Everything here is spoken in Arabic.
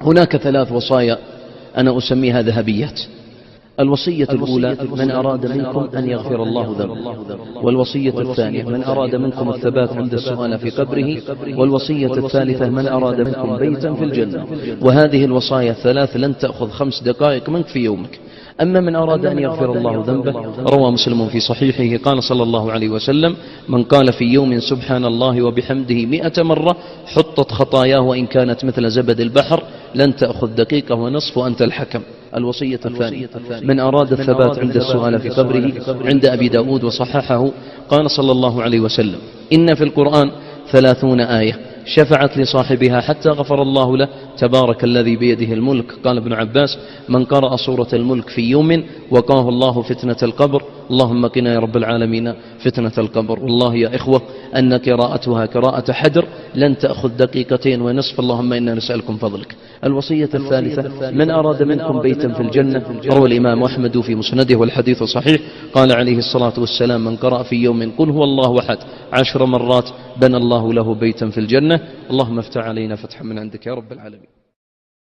هناك 3 وصايا أنا أسميها ذهبيات. الوصية الأولى: من أراد منكم أن يغفر الله ذنبه. والوصية الثانية: من أراد منكم الثبات عند السؤال في قبره. والوصية الثالثة: من أراد منكم بيتا في الجنة. وهذه الوصايا الثلاث لن تأخذ 5 دقائق منك في يومك. أما من أراد أن يغفر الله ذنبه، روى مسلم في صحيحه قال صلى الله عليه وسلم: من قال في يوم سبحان الله وبحمده 100 مرة حطت خطاياه وإن كانت مثل زبد البحر، لن تأخذ دقيقة ونصف وأنت الحكم. الوصية الثانية: من أراد الثبات عند السؤال في قبره، عند أبي داود وصححه، قال صلى الله عليه وسلم: إن في القرآن 30 آية شفعت لصاحبها حتى غفر الله له، تبارك الذي بيده الملك. قال ابن عباس: من قرأ سورة الملك في يوم وقاه الله فتنة القبر. اللهم قنا يا رب العالمين فتنة القبر. والله يا إخوة أن قراءتها قراءة حدر، لن تأخذ 2 دقيقة ونصف. اللهم إنا نسألكم فضلك. الوصية الثالثة: من أراد منكم بيتا في الجنة. روى الإمام أحمد في مسنده والحديث صحيح، قال عليه الصلاة والسلام: من قرأ في يوم قل هو الله أحد 10 مرات بنى الله له بيتا في الجنة. اللهم افتح علينا فتحا من عندك يا رب العالمين.